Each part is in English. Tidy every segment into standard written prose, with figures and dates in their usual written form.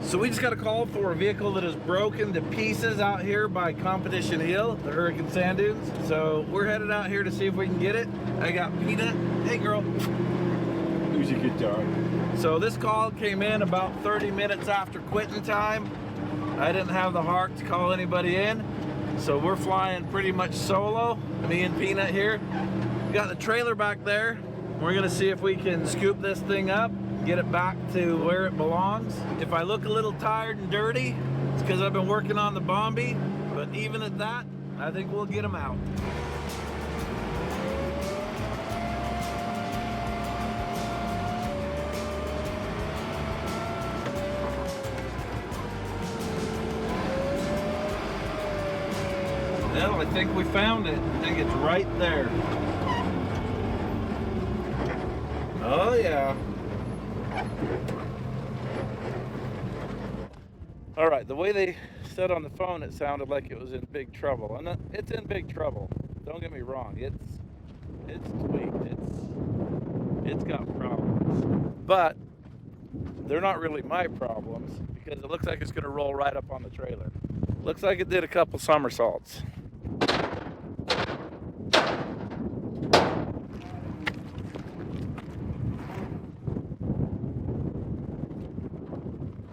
So we just got a call for a vehicle that is broken to pieces out here by Competition Hill, the Hurricane Sand Dunes. So we're headed out here to see if we can get it. I got Peanut. Hey girl. Who's a good dog? So this call came in about 30 minutes after quitting time. I didn't have the heart to call anybody in. So we're flying pretty much solo, me and Peanut here. We got the trailer back there. We're gonna see if we can scoop this thing up, get it back to where it belongs. If I look a little tired and dirty, it's because I've been working on the Bombi, but even at that, I think we'll get them out. Well, I think we found it. I think it's right there. Oh yeah. All right, the way they said on the phone, it sounded like it was in big trouble. And it's in big trouble. Don't get me wrong. It's tweaked. It's got problems. But they're not really my problems because it looks like it's gonna roll right up on the trailer. Looks like it did a couple somersaults.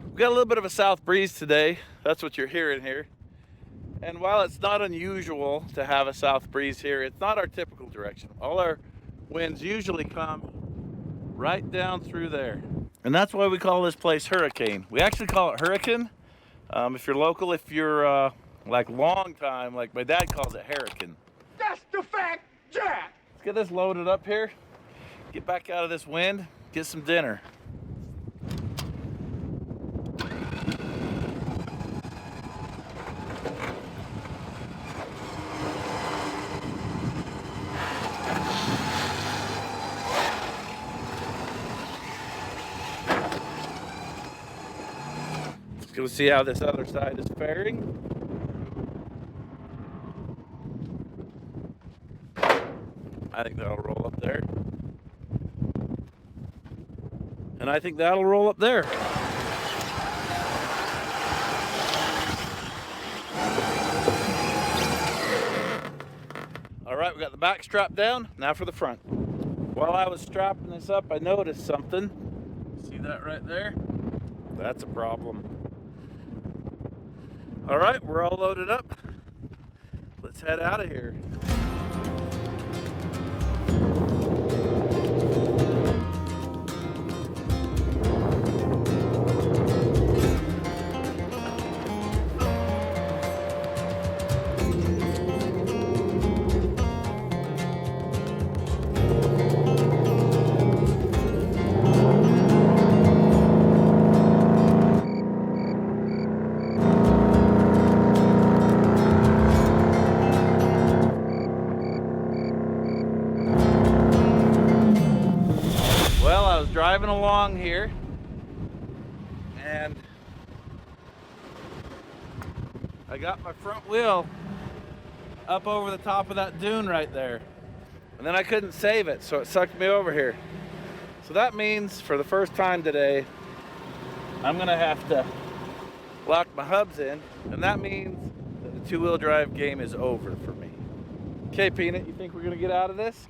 We got a little bit of a south breeze today. That's what you're hearing here. And while it's not unusual to have a south breeze here, it's not our typical direction. All our winds usually come right down through there. And that's why we call this place Hurricane. We actually call it Hurricane. If you're local, if you're like long time, like my dad calls it Hurricane. That's the fact, Jack! Let's get this loaded up here. Get back out of this wind. Get some dinner. Let's see how this other side is faring. I think that'll roll up there. And I think that'll roll up there. All right, we got the back strapped down. Now for the front. While I was strapping this up, I noticed something. See that right there? That's a problem. All right, we're all loaded up. Let's head out of here. Driving along here, and I got my front wheel up over the top of that dune right there, and then I couldn't save it, so it sucked me over here. So that means for the first time today, I'm gonna have to lock my hubs in, and that means that the two-wheel drive game is over for me. Okay, Peanut, you think we're gonna get out of this?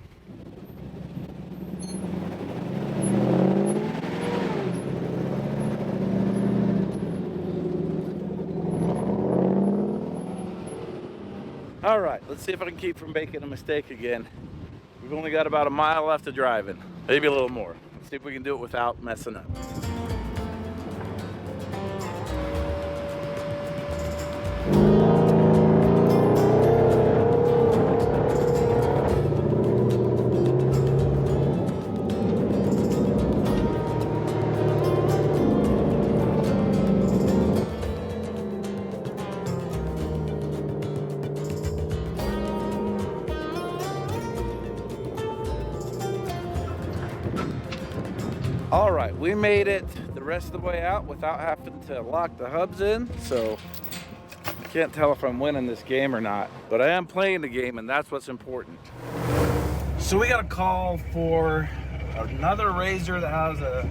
All right, let's see if I can keep from making a mistake again. We've only got about a mile left of driving, maybe a little more. Let's see if we can do it without messing up. All right, we made it the rest of the way out without having to lock the hubs in, so I can't tell if I'm winning this game or not, but I am playing the game, and that's what's important. So we got a call for another RZR that has a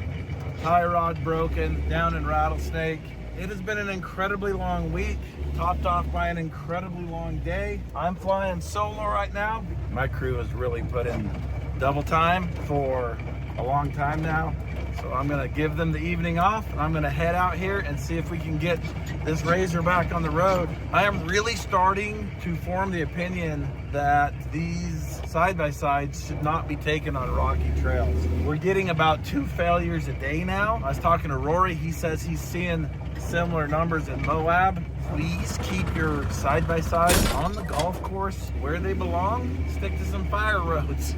tie rod broken down in Rattlesnake. It has been an incredibly long week, topped off by an incredibly long day. I'm flying solo right now. My crew has really put in double time for a long time now. So I'm gonna give them the evening off, and I'm gonna head out here and see if we can get this Razor back on the road. I am really starting to form the opinion that these side-by-sides should not be taken on rocky trails. We're getting about 2 failures a day now. I was talking to Rory, he says he's seeing similar numbers in Moab. Please keep your side-by-sides on the golf course where they belong. Stick to some fire roads.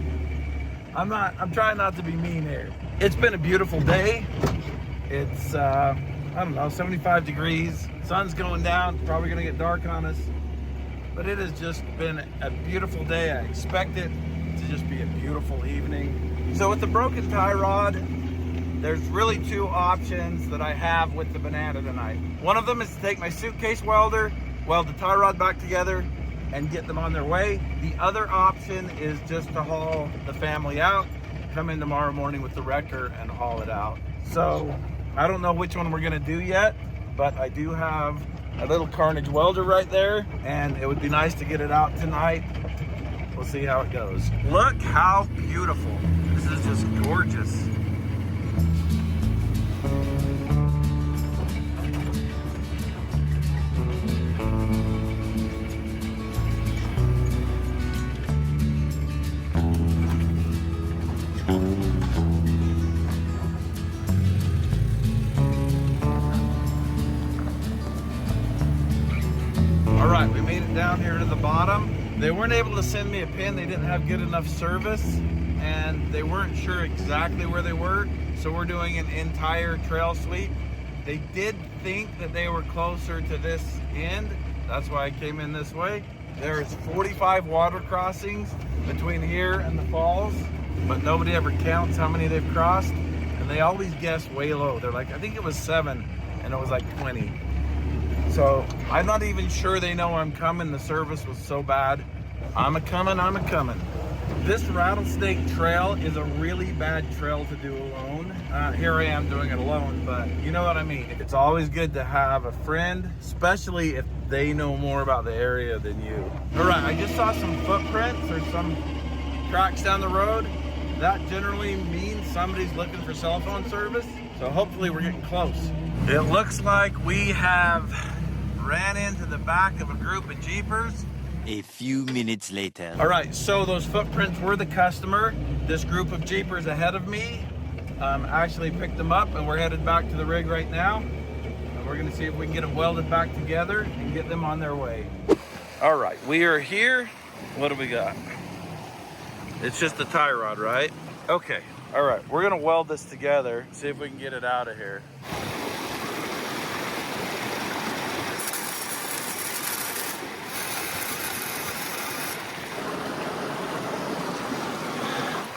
I'm trying not to be mean here. It's been a beautiful day. It's, I don't know, 75 degrees. Sun's going down, probably gonna get dark on us. But it has just been a beautiful day. I expect it to just be a beautiful evening. So with the broken tie rod, there's really 2 options that I have with the Banana tonight. One of them is to take my suitcase welder, weld the tie rod back together, and get them on their way. The other option is just to haul the family out, come in tomorrow morning with the wrecker and haul it out. So I don't know which one we're gonna do yet, but I do have a little Carnage welder right there, and it would be nice to get it out tonight. We'll see how it goes. Look how beautiful. This is just gorgeous. All right, we made it down here to the bottom. They weren't able to send me a pin. They didn't have good enough service, and they weren't sure exactly where they were. So we're doing an entire trail sweep. They did think that they were closer to this end. That's why I came in this way. There's 45 water crossings between here and the falls, but nobody ever counts how many they've crossed. And they always guess way low. They're like, I think it was 7, and it was like 20. So I'm not even sure they know I'm coming. The service was so bad. I'm a coming. This Rattlesnake Trail is a really bad trail to do alone. Here I am doing it alone, but you know what I mean. It's always good to have a friend, especially if they know more about the area than you. All right, I just saw some footprints or some tracks down the road. That generally means somebody's looking for cell phone service. So hopefully we're getting close. It looks like we have ran into the back of a group of Jeepers. A few minutes later. All right, so those footprints were the customer. This group of Jeepers ahead of me actually picked them up, and we're headed back to the rig right now. And we're gonna see if we can get them welded back together and get them on their way. All right, we are here. What do we got? It's just a tie rod, right? Okay, all right, we're gonna weld this together, see if we can get it out of here.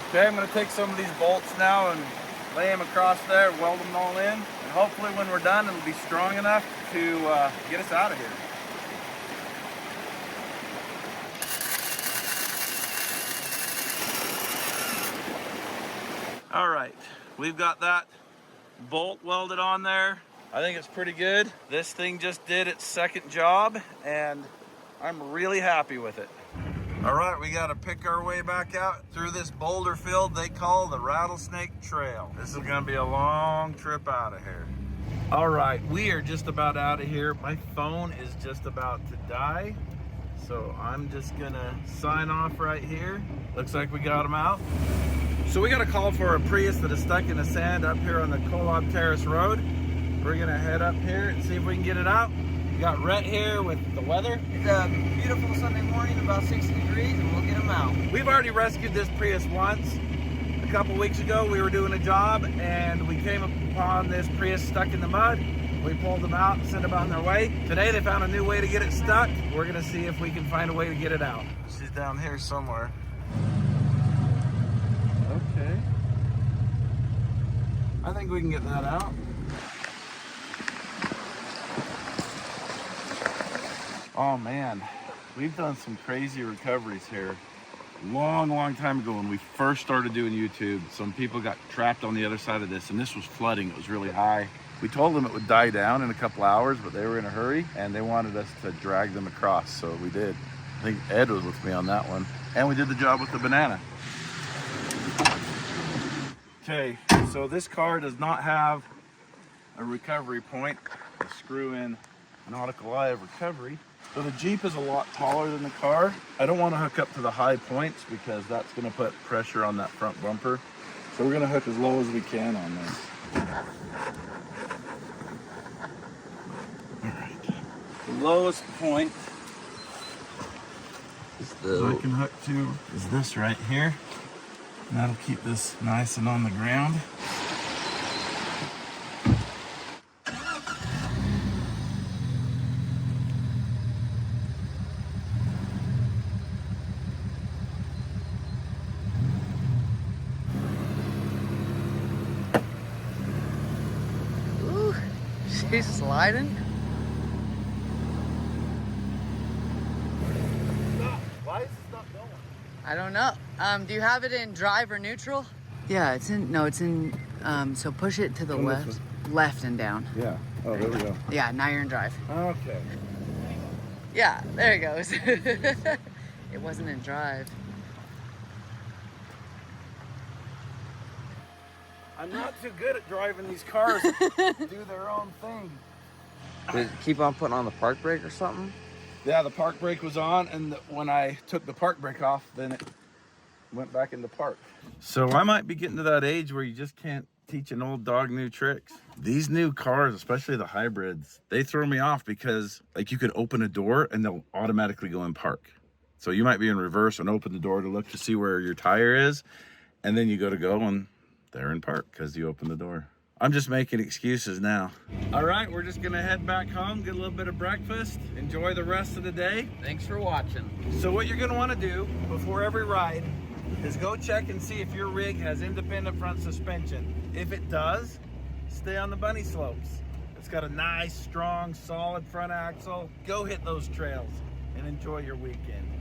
Okay, I'm gonna take some of these bolts now and lay them across there, weld them all in, and hopefully when we're done, it'll be strong enough to get us out of here. All right, we've got that bolt welded on there. I think it's pretty good. This thing just did its second job, and I'm really happy with it. All right, we gotta pick our way back out through this boulder field they call the Rattlesnake Trail. This is gonna be a long trip out of here. All right, we are just about out of here. My phone is just about to die, so I'm just gonna sign off right here. Looks like we got them out. So we got a call for a Prius that is stuck in the sand up here on the Kolob Terrace Road. We're gonna head up here and see if we can get it out. We got Rhett here with the weather. It's a beautiful Sunday morning, about 60 degrees, and we'll get them out. We've already rescued this Prius once. A couple weeks ago, we were doing a job, and we came upon this Prius stuck in the mud. We pulled them out and sent them on their way. Today, they found a new way to get it stuck. We're gonna see if we can find a way to get it out. She's down here somewhere. Okay. I think we can get that out. Oh man, we've done some crazy recoveries here. Long time ago when we first started doing YouTube, some people got trapped on the other side of this, and this was flooding. It was really high. We told them it would die down in a couple hours, but they were in a hurry and they wanted us to drag them across, so we did. I think Ed was with me on that one. And we did the job with the banana. Okay, so this car does not have a recovery point. A screw in nautical eye of recovery. So the Jeep is a lot taller than the car. I don't want to hook up to the high points because that's going to put pressure on that front bumper. So we're going to hook as low as we can on this. All right. The lowest point I can hook to is this right here. And that'll keep this nice and on the ground. Ooh, she's sliding. Why is this not going? I don't know. Do you have it in drive or neutral? Yeah, it's in, no, it's in, so push it to the left and down. Yeah. Oh, there we go. Yeah, now you're in drive. Okay. Yeah, there it goes. It wasn't in drive. I'm not too good at driving these cars to do their own thing. Did it keep on putting on the park brake or something? Yeah, the park brake was on, and when I took the park brake off, then it went back into park. So I might be getting to that age where you just can't teach an old dog new tricks. These new cars, especially the hybrids, they throw me off because like you could open a door and they'll automatically go in park. So you might be in reverse and open the door to look to see where your tire is, and then you go and they're in park because you opened the door. I'm just making excuses now. All right, we're just gonna head back home, get a little bit of breakfast, enjoy the rest of the day. Thanks for watching. So what you're gonna wanna do before every ride is go check and see if your rig has independent front suspension. If it does, stay on the bunny slopes. It's got a nice, strong, solid front axle. Go hit those trails and enjoy your weekend.